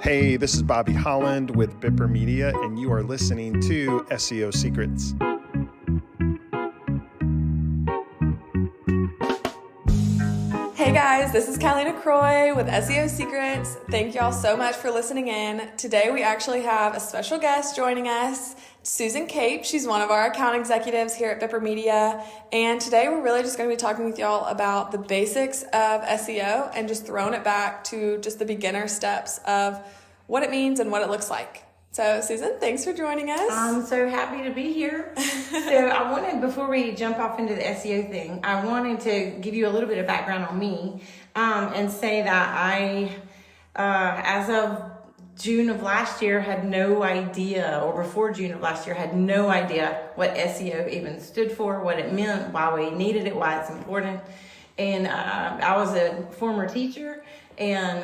Hey, this is Bobby Holland with Bipper Media, and you are listening to SEO Secrets. Hey guys, this is Calina Croy with SEO Secrets. Thank y'all so much for listening in. Today we actually have a special guest joining us, Susan Cape. She's one of our account executives here at Bipper Media. And today we're really just going to be talking with y'all about the basics of SEO and just throwing it back to just the beginner steps of what it means and what it looks like. So Susan, thanks for joining us. I'm so happy to be here. So I wanted, before we jump off into the SEO thing, I wanted to give you a little bit of background on me and say that I, as of June of last year, had no idea, or before June of last year, had no idea what SEO even stood for, what it meant, why we needed it, why it's important. And I was a former teacher, and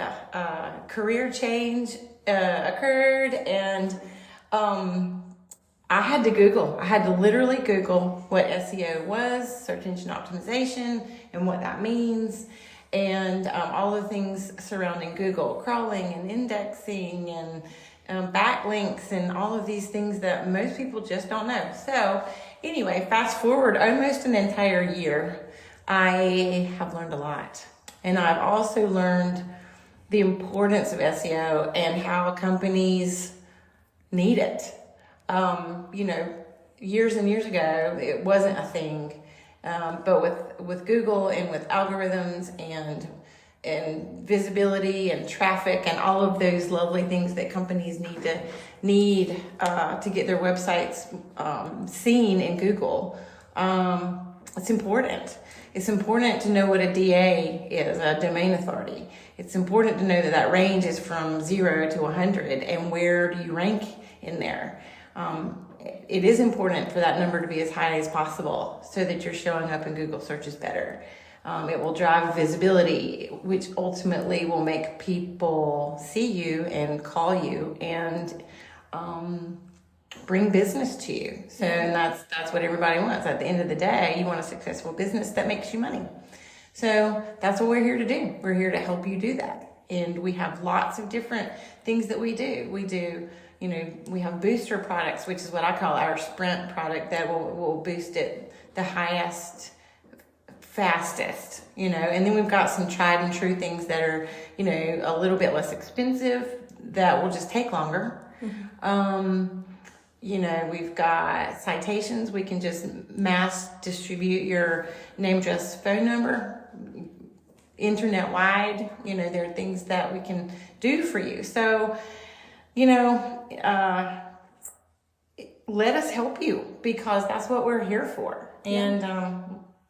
career change occurred, and I had to Google. I had to literally Google what SEO was, search engine optimization, and what that means, and all the things surrounding Google, crawling and indexing and backlinks and all of these things that most people just don't know. So anyway, fast forward almost an entire year, I have learned a lot. And I've also learned the importance of SEO and how companies need it. Years and years ago, it wasn't a thing. But with Google and with algorithms and visibility and traffic and all of those lovely things that companies need to get their websites seen in Google, it's important. It's important to know what a DA is, a domain authority. It's important to know that range is from 0 to 100, and where do you rank in there? It is important for that number to be as high as possible so that you're showing up in Google searches better. It will drive visibility, which ultimately will make people see you and call you and bring business to you. So and that's what everybody wants. At the end of the day, you want a successful business that makes you money. So that's what we're here to do. We're here to help you do that. And we have lots of different things that we do. We have booster products, which is what I call our sprint product, that will boost it the highest, fastest, and then we've got some tried and true things that are, a little bit less expensive that will just take longer. Mm-hmm. We've got citations. We can just mass distribute your name, address, phone number, internet wide. There are things that we can do for you. So, let us help you, because that's what we're here for. And,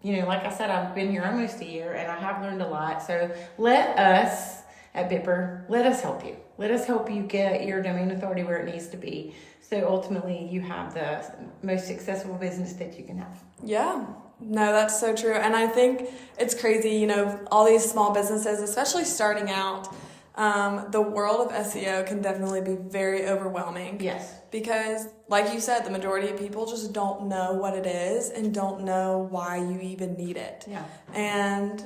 like I said, I've been here almost a year and I have learned a lot. So let us at Bipper, let us help you. Let us help you get your domain authority where it needs to be. So ultimately you have the most successful business that you can have. Yeah, no, that's so true. And I think it's crazy, all these small businesses, especially starting out, the world of SEO can definitely be very overwhelming. Yes. Because, like you said, the majority of people just don't know what it is and don't know why you even need it. Yeah. And,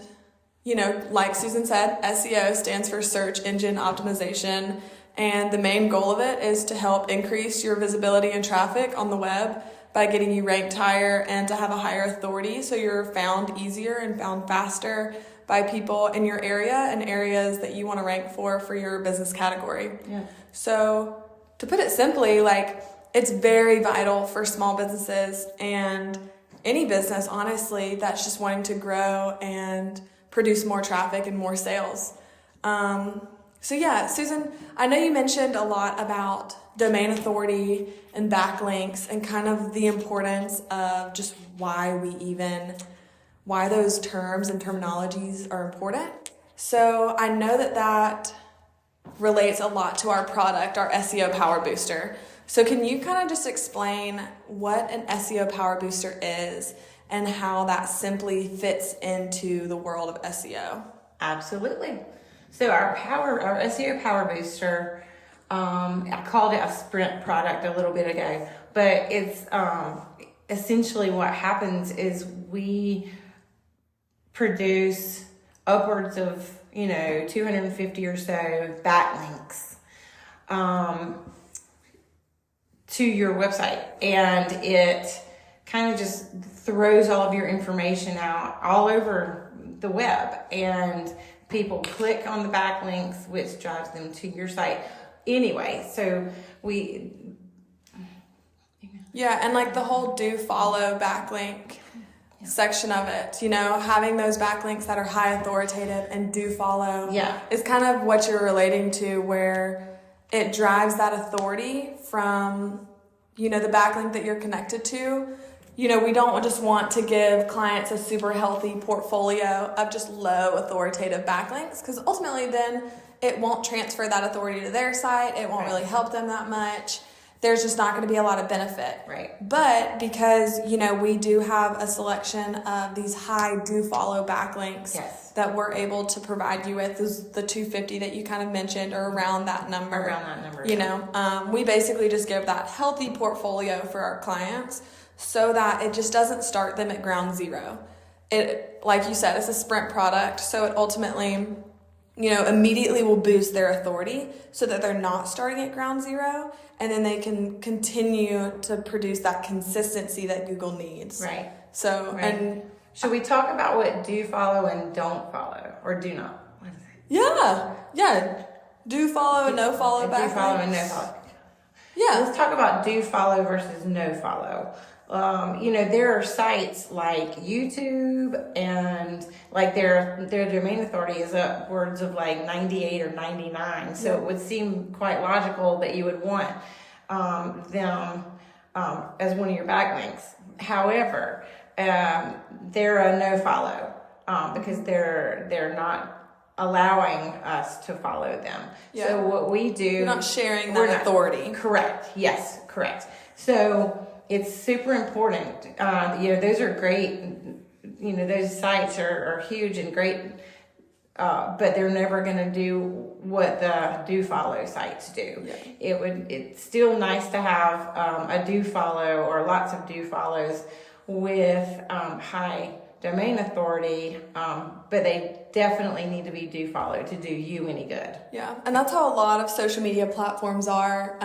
like Susan said, SEO stands for search engine optimization. And the main goal of it is to help increase your visibility and traffic on the web by getting you ranked higher and to have a higher authority, so you're found easier and found faster by people in your area and areas that you want to rank for your business category. Yeah. So to put it simply, it's very vital for small businesses and any business, honestly, that's just wanting to grow and produce more traffic and more sales. So yeah, Susan, I know you mentioned a lot about domain authority and backlinks and kind of the importance of just why those terms and terminologies are important. So I know that relates a lot to our product, our SEO Power Booster. So can you kind of just explain what an SEO Power Booster is and how that simply fits into the world of SEO? Absolutely. So our SEO Power Booster, I called it a sprint product a little bit ago, but it's essentially what happens is we produce upwards of 250 or so backlinks to your website, and it kind of just throws all of your information out all over the web, and people click on the backlinks, which drives them to your site anyway. So and like the whole do follow backlink section of it, having those backlinks that are high authoritative and do follow is kind of what you're relating to, where it drives that authority from, the backlink that you're connected to. We don't just want to give clients a super healthy portfolio of just low authoritative backlinks, because ultimately then it won't transfer that authority to their site. It won't really help them that much. There's just not going to be a lot of benefit. Right. But because, we do have a selection of these high do follow backlinks that we're able to provide you with, is the 250 that you kind of mentioned, or around that number. We basically just give that healthy portfolio for our clients so that it just doesn't start them at ground zero. It, like you said, it's a sprint product. So it ultimately, immediately will boost their authority so that they're not starting at ground zero, and then they can continue to produce that consistency that Google needs. Right. So, and should we talk about what do follow and don't follow, or do not? What is it? Yeah. Do follow and no follow backlinks. Do follow and no follow. Yeah. Let's talk about do follow versus no follow. There are sites like YouTube, and like their domain authority is upwards of like 98 or 99. So it would seem quite logical that you would want them as one of your backlinks. However, they're a no follow because they're not allowing us to follow them. Yeah. So what we do, you're not sharing that authority. Correct. Yes, correct. So it's super important. Those are great. Those sites are huge and great, but they're never going to do what the do follow sites do. Yeah. It's still nice to have a do follow or lots of do follows with high domain authority, but they definitely need to be do follow to do you any good. Yeah, and that's how a lot of social media platforms are.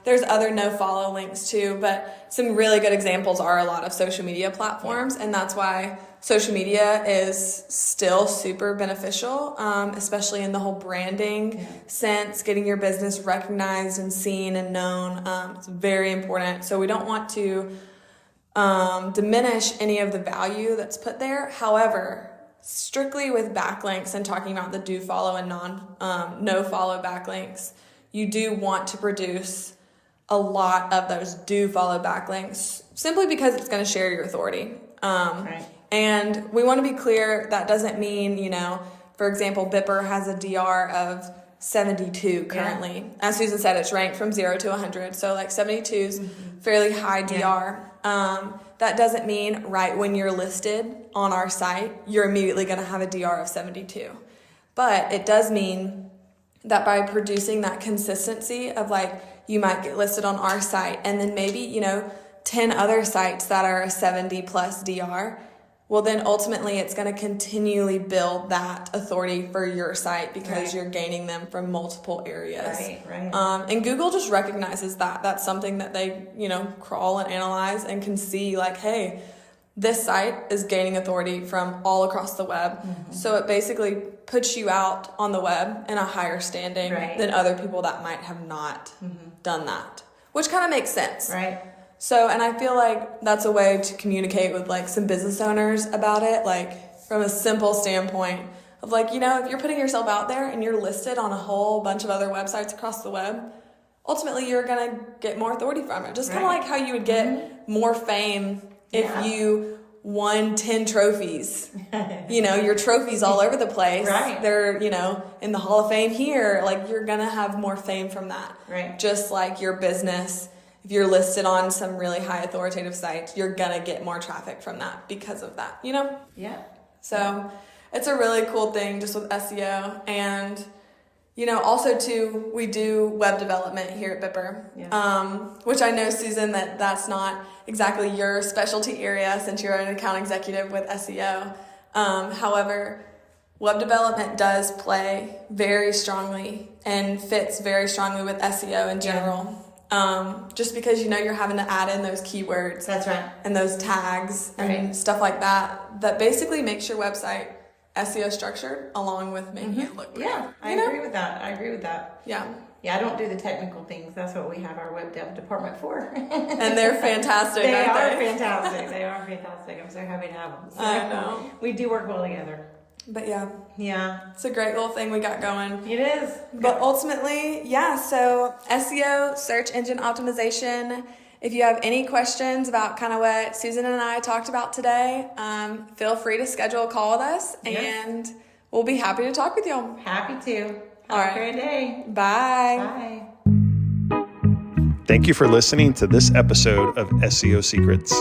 There's other no follow links too, but some really good examples are a lot of social media platforms, and that's why social media is still super beneficial, especially in the whole branding sense, getting your business recognized and seen and known. It's very important. So we don't want to diminish any of the value that's put there. However, strictly with backlinks and talking about the do follow and no follow backlinks, you do want to produce a lot of those do follow backlinks, simply because it's going to share your authority. Right. And we want to be clear, that doesn't mean, for example, Bipper has a DR of 72 currently. Yeah. As Susan said, it's ranked from 0 to 100. So like 72 is fairly high DR. Yeah. That doesn't mean right when you're listed on our site, you're immediately going to have a DR of 72. But it does mean that by producing that consistency of like, you might get listed on our site and then maybe, 10 other sites that are a 70 plus DR, well, then ultimately it's going to continually build that authority for your site because you're gaining them from multiple areas. Right. And Google just recognizes that. That's something that they, crawl and analyze and can see like, hey, this site is gaining authority from all across the web. Mm-hmm. So it basically puts you out on the web in a higher standing than other people that might have not done that, which kind of makes sense. Right. So, and I feel like that's a way to communicate with like some business owners about it, like from a simple standpoint of like, if you're putting yourself out there and you're listed on a whole bunch of other websites across the web, ultimately you're going to get more authority from it. Just kind of like how you would get more fame if you won 10 trophies. Your trophies all over the place. Right. They're, in the Hall of Fame here. Like you're going to have more fame from that. Right. Just like your business. If you're listed on some really high authoritative sites, you're going to get more traffic from that because of that, Yeah. So it's a really cool thing just with SEO. And, also too, we do web development here at Bipper, which I know, Susan, that's not exactly your specialty area since you're an account executive with SEO. However, web development does play very strongly and fits very strongly with SEO in general. Just because you're having to add in those keywords. That's right. And those tags and stuff like that basically makes your website SEO structured along with making it look pretty. Yeah, I agree with that. Yeah. Yeah, I don't do the technical things. That's what we have our web dev department for. And they're fantastic, They aren't are they? fantastic. They are fantastic. I'm so happy to have them. So I know. We do work well together. But yeah, Yeah, it's a great little thing we got going. it is. But ultimately, so SEO, search engine optimization. If you have any questions about kind of what Susan and I talked about today, feel free to schedule a call with us, and we'll be happy to talk with you. Happy to. All Have right. a great day. Bye. Bye. Thank you for listening to this episode of SEO Secrets.